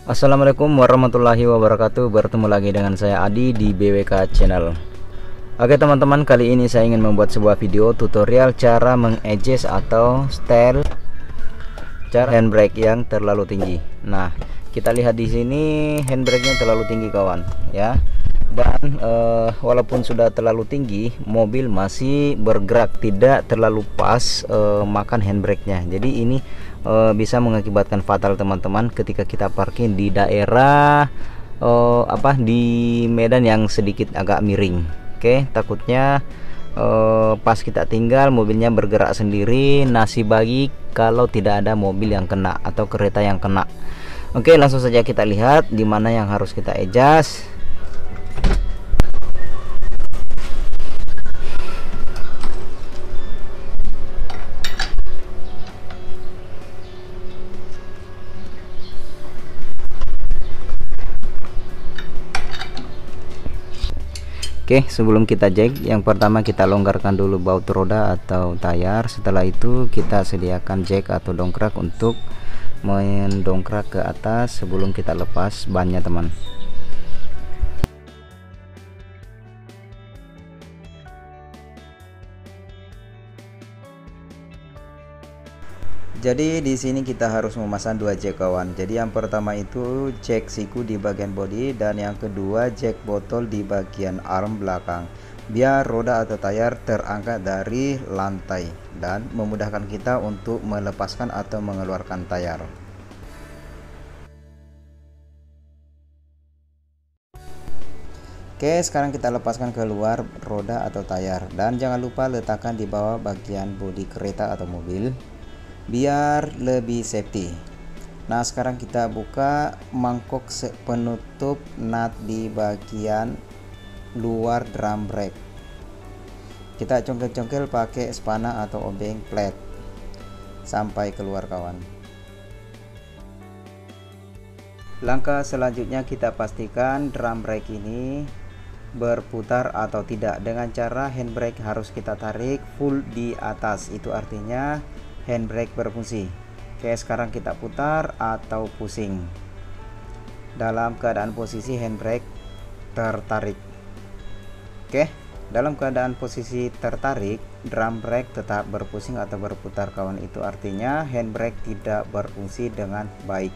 Assalamualaikum warahmatullahi wabarakatuh. Bertemu lagi dengan saya Adi di BWK Channel. Oke teman-teman, kali ini saya ingin membuat sebuah video tutorial cara mengadjust atau style cara handbrake yang terlalu tinggi. Nah, kita lihat di sini handbrake-nya terlalu tinggi kawan ya. Dan walaupun sudah terlalu tinggi, mobil masih bergerak tidak terlalu pas makan handbrake-nya. Jadi ini bisa mengakibatkan fatal teman-teman ketika kita parkir di daerah di medan yang sedikit agak miring. Oke, takutnya pas kita tinggal mobilnya bergerak sendiri, nasib baik kalau tidak ada mobil yang kena atau kereta yang kena. Oke, langsung saja kita lihat di mana yang harus kita adjust. Oke, sebelum kita jack, yang pertama kita longgarkan dulu baut roda atau tayar. Setelah itu kita sediakan jack atau dongkrak untuk mendongkrak ke atas sebelum kita lepas bannya teman. Jadi di sini kita harus memasang dua jack kawan. Jadi yang pertama itu jack siku di bagian bodi dan yang kedua jack botol di bagian arm belakang. Biar roda atau tayar terangkat dari lantai dan memudahkan kita untuk melepaskan atau mengeluarkan tayar. Oke, sekarang kita lepaskan keluar roda atau tayar dan jangan lupa letakkan di bawah bagian bodi kereta atau mobil biar lebih safety. Nah, sekarang kita buka mangkok penutup nut di bagian luar drum brake. Kita congkel-congkel pakai spana atau obeng flat sampai keluar kawan. Langkah selanjutnya kita pastikan drum brake ini berputar atau tidak dengan cara handbrake harus kita tarik full di atas. Itu artinya handbrake berfungsi. Oke, sekarang kita putar atau pusing dalam keadaan posisi handbrake tertarik. Oke, dalam keadaan posisi tertarik drum brake tetap berpusing atau berputar kawan. Itu artinya handbrake tidak berfungsi dengan baik.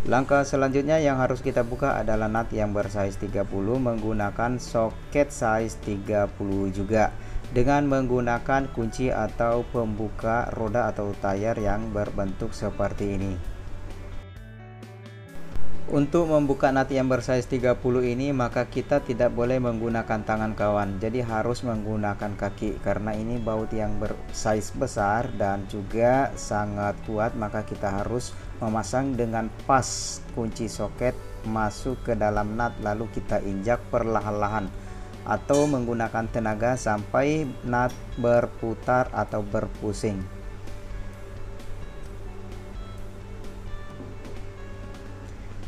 Langkah selanjutnya yang harus kita buka adalah nut yang bersize 30 menggunakan soket size 30 juga dengan menggunakan kunci atau pembuka roda atau tayar yang berbentuk seperti ini. Untuk membuka nut yang bersize 30 ini maka kita tidak boleh menggunakan tangan kawan, jadi harus menggunakan kaki karena ini baut yang bersize besar dan juga sangat kuat, maka kita harus memasang dengan pas kunci soket masuk ke dalam nut lalu kita injak perlahan-lahan atau menggunakan tenaga sampai nut berputar atau berpusing.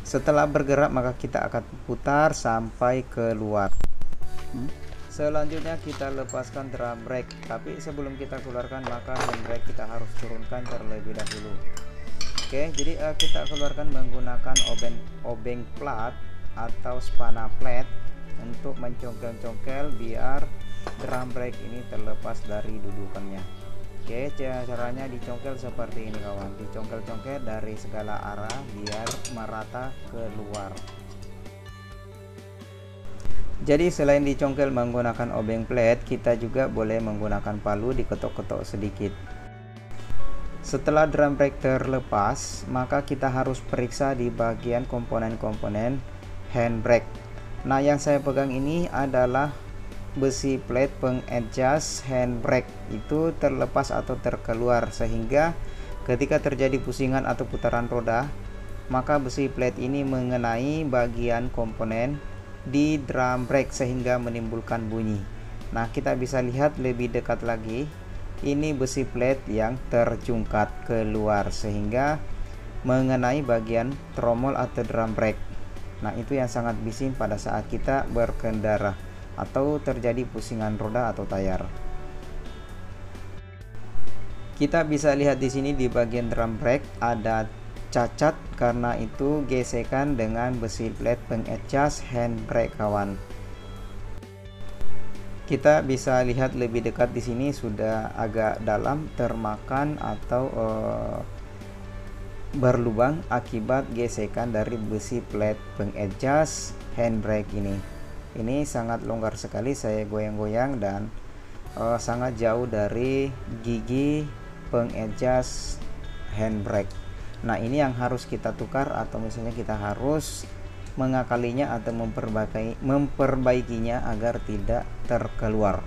Setelah bergerak maka kita akan putar sampai keluar. Selanjutnya kita lepaskan drum brake, tapi sebelum kita keluarkan maka handbrake kita harus turunkan terlebih dahulu. Oke, jadi kita keluarkan menggunakan obeng plat atau spana flat untuk mencongkel-congkel biar drum brake ini terlepas dari dudukannya. Oke, caranya dicongkel seperti ini kawan, dicongkel-congkel dari segala arah biar merata keluar. Jadi selain dicongkel menggunakan obeng plate, kita juga boleh menggunakan palu diketok-ketok sedikit. Setelah drum brake terlepas maka kita harus periksa di bagian komponen-komponen handbrake. Nah, yang saya pegang ini adalah besi plate pengadjust handbrake, itu terlepas atau terkeluar sehingga ketika terjadi pusingan atau putaran roda maka besi plate ini mengenai bagian komponen di drum brake sehingga menimbulkan bunyi. Nah, kita bisa lihat lebih dekat lagi, ini besi plate yang terjungkat keluar sehingga mengenai bagian tromol atau drum brake. Nah, itu yang sangat bising pada saat kita berkendara atau terjadi pusingan roda atau tayar. Kita bisa lihat di sini di bagian drum brake ada cacat karena itu gesekan dengan besi plate pengadjust handbrake kawan. Kita bisa lihat lebih dekat di sini sudah agak dalam termakan atau berlubang akibat gesekan dari besi plate pengadjust handbrake ini. Ini sangat longgar sekali, saya goyang-goyang dan sangat jauh dari gigi pengadjust handbrake. Nah, ini yang harus kita tukar atau misalnya kita harus mengakalinya atau memperbaikinya agar tidak terkeluar.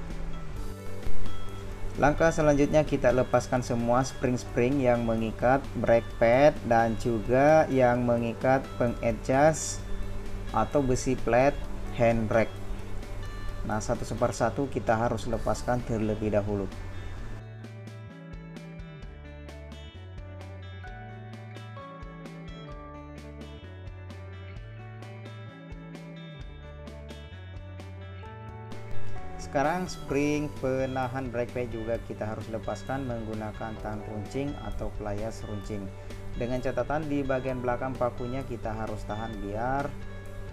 Langkah selanjutnya kita lepaskan semua spring-spring yang mengikat brake pad dan juga yang mengikat pengadjust atau besi plate handbrake. Nah, satu persatu kita harus lepaskan terlebih dahulu. Sekarang spring penahan brake pad juga kita harus lepaskan menggunakan tang runcing atau pelayas runcing. Dengan catatan di bagian belakang pakunya kita harus tahan biar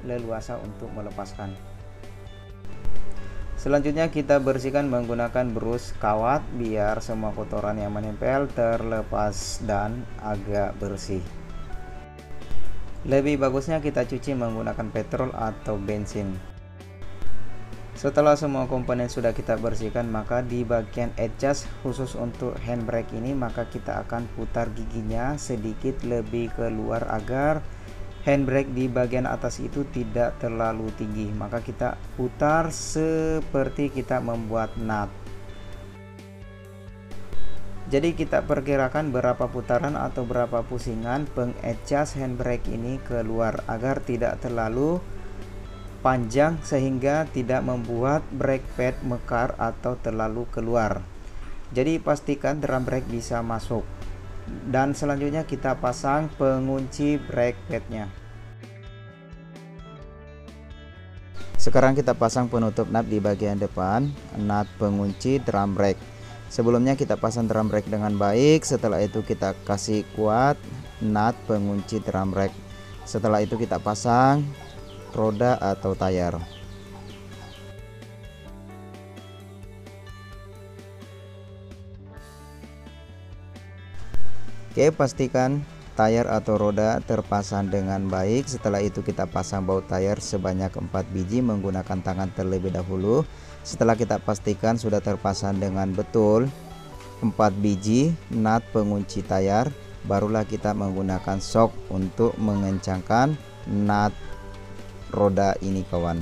leluasa untuk melepaskan. Selanjutnya kita bersihkan menggunakan brush kawat biar semua kotoran yang menempel terlepas dan agak bersih. Lebih bagusnya kita cuci menggunakan petrol atau bensin. Setelah semua komponen sudah kita bersihkan, maka di bagian adjust khusus untuk handbrake ini maka kita akan putar giginya sedikit lebih keluar agar handbrake di bagian atas itu tidak terlalu tinggi. Maka kita putar seperti kita membuat nut. Jadi kita perkirakan berapa putaran atau berapa pusingan pengadjust handbrake ini keluar agar tidak terlalu panjang sehingga tidak membuat brake pad mekar atau terlalu keluar. Jadi pastikan drum brake bisa masuk. Dan selanjutnya kita pasang pengunci brake padnya. Sekarang kita pasang penutup nut di bagian depan nut pengunci drum brake. Sebelumnya kita pasang drum brake dengan baik, setelah itu kita kasih kuat nut pengunci drum brake. Setelah itu kita pasang roda atau tayar. Oke, pastikan tayar atau roda terpasang dengan baik. Setelah itu kita pasang baut tayar sebanyak 4 biji menggunakan tangan terlebih dahulu. Setelah kita pastikan sudah terpasang dengan betul 4 biji nut pengunci tayar, barulah kita menggunakan shock untuk mengencangkan nut roda ini kawan.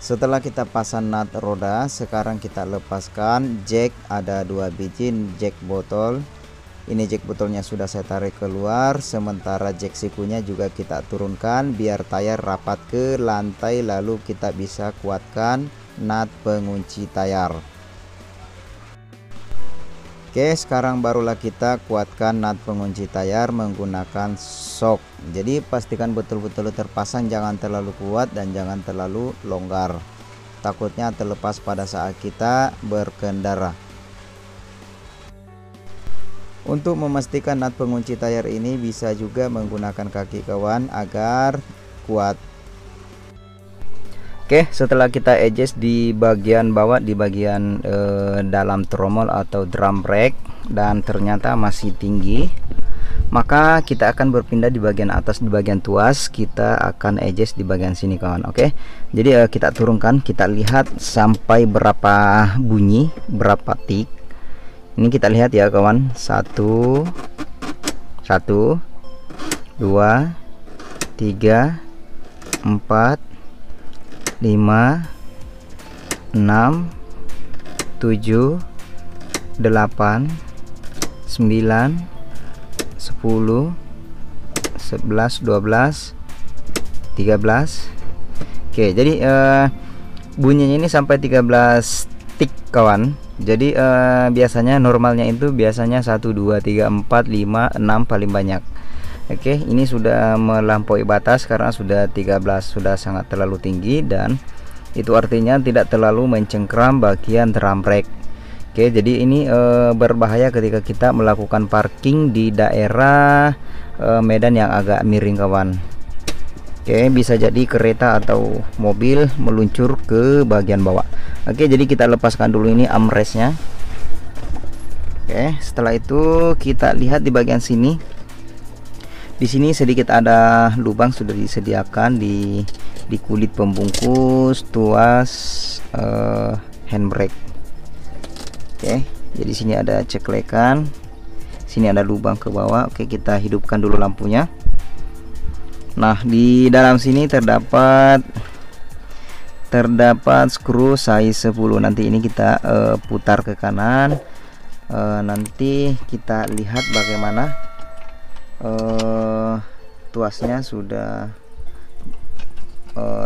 Setelah kita pasang nut roda, sekarang kita lepaskan jack, ada 2 biji jack botol. Ini jack botolnya sudah saya tarik keluar, sementara jack sikunya juga kita turunkan biar tayar rapat ke lantai, lalu kita bisa kuatkan nut pengunci tayar. Oke, sekarang barulah kita kuatkan nut pengunci tayar menggunakan shock. Jadi pastikan betul-betul terpasang, jangan terlalu kuat dan jangan terlalu longgar. Takutnya terlepas pada saat kita berkendara. Untuk memastikan nut pengunci tayar ini bisa juga menggunakan kaki kawan agar kuat. Oke, setelah kita adjust di bagian bawah, di bagian dalam tromol atau drum brake dan ternyata masih tinggi, maka kita akan berpindah di bagian atas, di bagian tuas kita akan adjust di bagian sini kawan. Oke, jadi kita turunkan, kita lihat sampai berapa bunyi, berapa tik. Ini kita lihat ya kawan, 1 2 3 4 5 6 7 8 9 10 11 12 13 Oke, jadi bunyinya ini sampai 13 tik kawan. Jadi biasanya normalnya itu biasanya 1 2 3 4 5 6 paling banyak. Oke, ini sudah melampaui batas karena sudah 13, sudah sangat terlalu tinggi dan itu artinya tidak terlalu mencengkram bagian drum brake. Oke, jadi ini berbahaya ketika kita melakukan parking di daerah medan yang agak miring kawan. Oke, bisa jadi kereta atau mobil meluncur ke bagian bawah. Oke, jadi kita lepaskan dulu ini armrestnya. Oke, setelah itu kita lihat di bagian sini. Di sini sedikit ada lubang sudah disediakan di kulit pembungkus tuas handbrake. Oke, jadi sini ada ceklekan, sini ada lubang ke bawah. Oke, kita hidupkan dulu lampunya. Nah, di dalam sini terdapat skru size 10. Nanti ini kita putar ke kanan. Nanti kita lihat bagaimana tuasnya sudah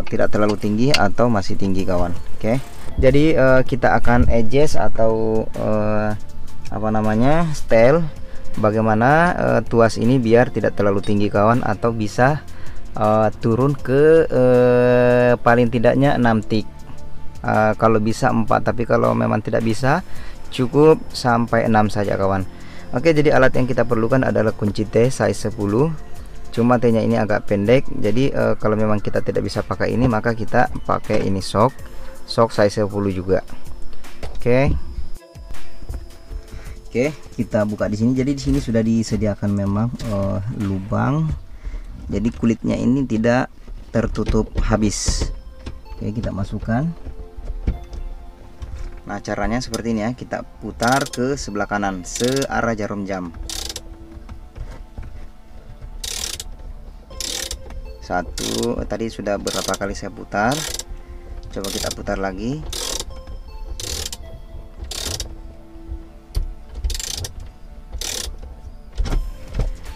tidak terlalu tinggi atau masih tinggi kawan. Oke, jadi kita akan adjust atau apa namanya, setel bagaimana tuas ini biar tidak terlalu tinggi kawan, atau bisa turun ke paling tidaknya 6 tik, kalau bisa 4, tapi kalau memang tidak bisa cukup sampai 6 saja kawan. Oke, jadi alat yang kita perlukan adalah kunci T size 10. Cuma T nya ini agak pendek, jadi kalau memang kita tidak bisa pakai ini, maka kita pakai ini shock size 10 juga. Oke, kita buka di sini. Jadi di sini sudah disediakan memang lubang, jadi kulitnya ini tidak tertutup habis. Oke, kita masukkan. Nah, caranya seperti ini ya, kita putar ke sebelah kanan searah jarum jam. Satu, tadi sudah berapa kali saya putar, coba kita putar lagi.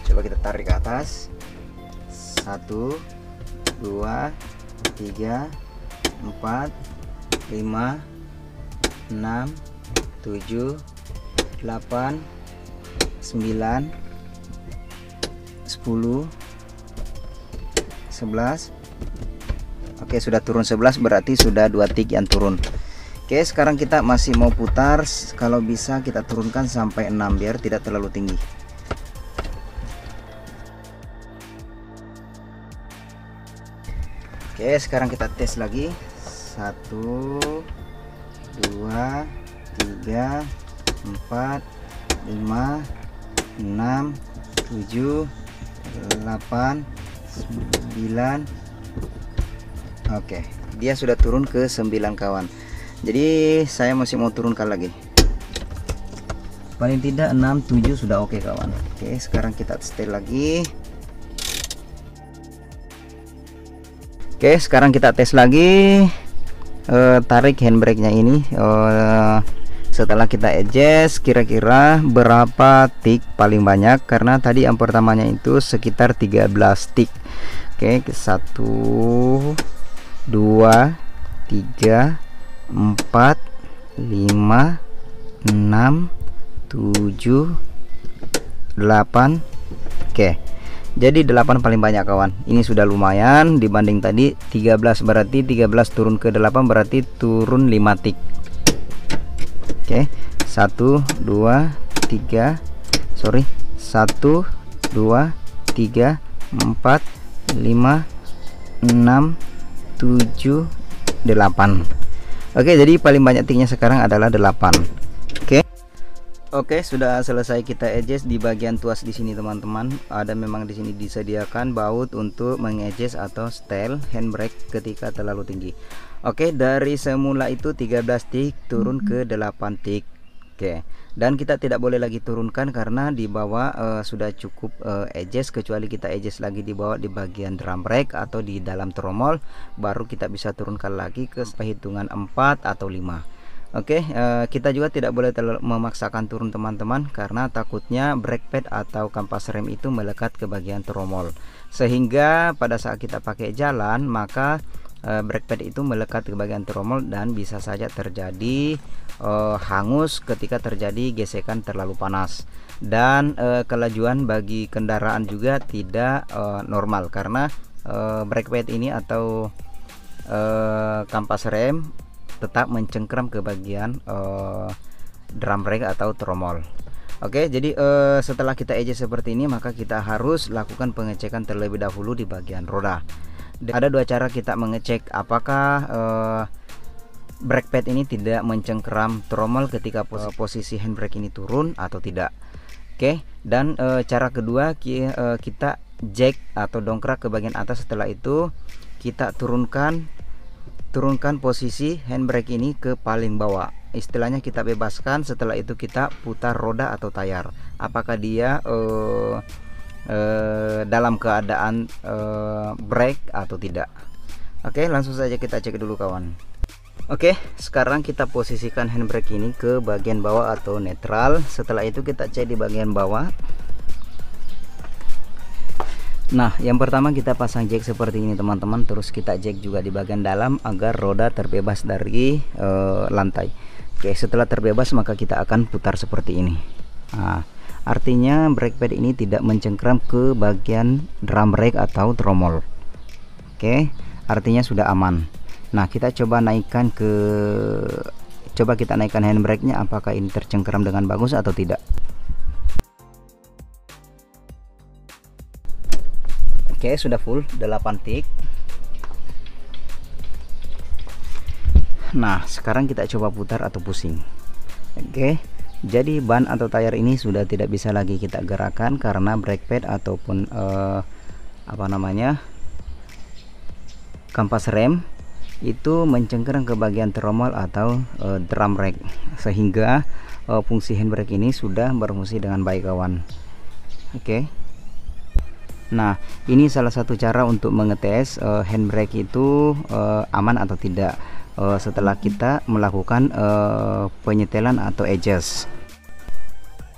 Coba kita tarik ke atas. 1 2 3 4 5 6 7 8 9 10 11. Oke, sudah turun 11, berarti sudah 2 tik yang turun. Oke, sekarang kita masih mau putar. Kalau bisa kita turunkan sampai 6 biar tidak terlalu tinggi. Oke, sekarang kita tes lagi. 1 2 3 4 5 6 7 8 9. Oke, dia sudah turun ke 9 kawan. Jadi saya masih mau turunkan lagi. Paling tidak 6 7 sudah oke kawan. Oke, sekarang kita setel lagi. Oke, sekarang kita tes lagi. Tarik handbrake-nya ini. Setelah kita adjust, kira-kira berapa tik paling banyak, karena tadi yang pertamanya itu sekitar 13 tik. Oke, 1 2 3 4 5 6 7 8. Oke, jadi 8 paling banyak kawan. Ini sudah lumayan dibanding tadi 13, berarti 13 turun ke 8 berarti turun 5 tik. Oke, 1 2 3 sorry 1 2 3 4 5 6 7 8. Oke, jadi paling banyak tiknya sekarang adalah 8. Oke, sudah selesai kita adjust di bagian tuas di sini teman-teman. Ada memang di sini disediakan baut untuk mengadjust atau setel handbrake ketika terlalu tinggi. Oke, dari semula itu 13 tik turun ke 8 tik. Oke, dan kita tidak boleh lagi turunkan karena di bawah sudah cukup adjust, kecuali kita adjust lagi di bawah di bagian drum brake atau di dalam tromol, baru kita bisa turunkan lagi ke hitungan 4 atau 5. Oke, kita juga tidak boleh memaksakan turun teman-teman, karena takutnya brake pad atau kampas rem itu melekat ke bagian tromol, sehingga pada saat kita pakai jalan maka brake pad itu melekat ke bagian tromol dan bisa saja terjadi hangus ketika terjadi gesekan terlalu panas. Dan kelajuan bagi kendaraan juga tidak normal, karena brake pad ini atau kampas rem tetap mencengkram ke bagian drum brake atau tromol. Oke, jadi setelah kita adjust seperti ini, maka kita harus lakukan pengecekan terlebih dahulu di bagian roda. Ada dua cara kita mengecek apakah brake pad ini tidak mencengkeram tromol ketika posisi handbrake ini turun atau tidak. Oke, dan cara kedua kita jack atau dongkrak ke bagian atas. Setelah itu kita turunkan posisi handbrake ini ke paling bawah. Istilahnya kita bebaskan. Setelah itu kita putar roda atau tayar. Apakah dia dalam keadaan brake atau tidak. Oke, langsung saja kita cek dulu kawan. Oke, sekarang kita posisikan handbrake ini ke bagian bawah atau netral. Setelah itu kita cek di bagian bawah. Nah, yang pertama kita pasang jack seperti ini teman-teman. Terus kita jack juga di bagian dalam agar roda terbebas dari lantai. Oke, setelah terbebas maka kita akan putar seperti ini. Nah, artinya brake pad ini tidak mencengkram ke bagian drum brake atau tromol. Oke, artinya sudah aman. Nah, kita coba naikkan handbrake nya, apakah ini tercengkeram dengan bagus atau tidak. Oke, sudah full 8 tik. Nah, sekarang kita coba putar atau pusing. Oke, jadi ban atau tayar ini sudah tidak bisa lagi kita gerakkan karena brake pad ataupun kampas rem itu mencengkeram ke bagian tromol atau drum brake, sehingga fungsi handbrake ini sudah berfungsi dengan baik kawan. Oke. Nah, ini salah satu cara untuk mengetes handbrake itu aman atau tidak setelah kita melakukan penyetelan atau adjust.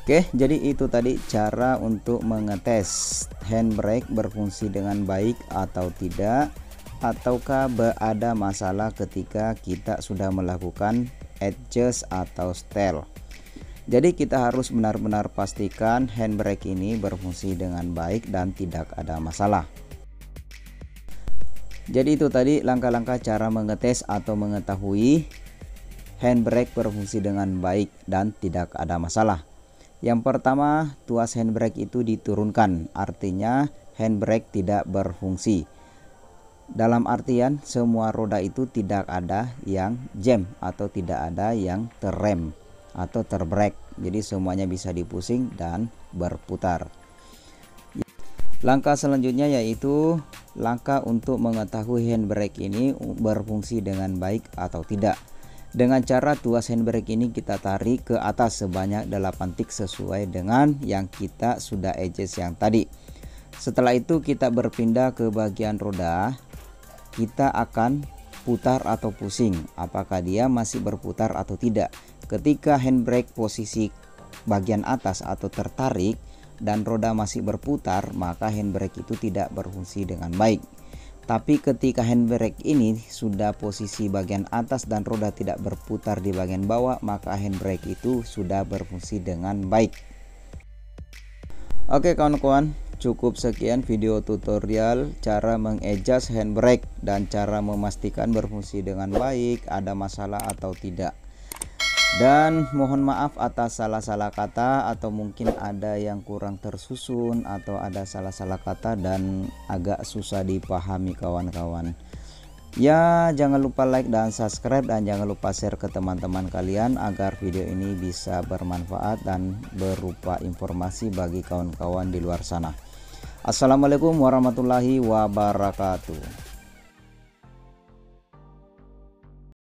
Oke, jadi itu tadi cara untuk mengetes handbrake berfungsi dengan baik atau tidak, ataukah ada masalah ketika kita sudah melakukan adjust atau setel. Jadi kita harus benar-benar pastikan handbrake ini berfungsi dengan baik dan tidak ada masalah. Jadi itu tadi langkah-langkah cara mengetes atau mengetahui handbrake berfungsi dengan baik dan tidak ada masalah. Yang pertama, tuas handbrake itu diturunkan, artinya handbrake tidak berfungsi. Dalam artian semua roda itu tidak ada yang jam atau tidak ada yang terrem atau terbrake. Jadi semuanya bisa dipusing dan berputar. Langkah selanjutnya yaitu langkah untuk mengetahui handbrake ini berfungsi dengan baik atau tidak. Dengan cara tuas handbrake ini kita tarik ke atas sebanyak 8 tik sesuai dengan yang kita sudah adjust yang tadi. Setelah itu kita berpindah ke bagian roda. Kita akan putar atau pusing, apakah dia masih berputar atau tidak. Ketika handbrake posisi bagian atas atau tertarik dan roda masih berputar, maka handbrake itu tidak berfungsi dengan baik. Tapi ketika handbrake ini sudah posisi bagian atas dan roda tidak berputar di bagian bawah, maka handbrake itu sudah berfungsi dengan baik. Oke kawan-kawan, cukup sekian video tutorial cara mengadjust handbrake dan cara memastikan berfungsi dengan baik, ada masalah atau tidak. Dan mohon maaf atas salah-salah kata atau mungkin ada yang kurang tersusun atau ada salah-salah kata dan agak susah dipahami kawan-kawan. Ya, jangan lupa like dan subscribe dan jangan lupa share ke teman-teman kalian agar video ini bisa bermanfaat dan berupa informasi bagi kawan-kawan di luar sana. Assalamualaikum warahmatullahi wabarakatuh.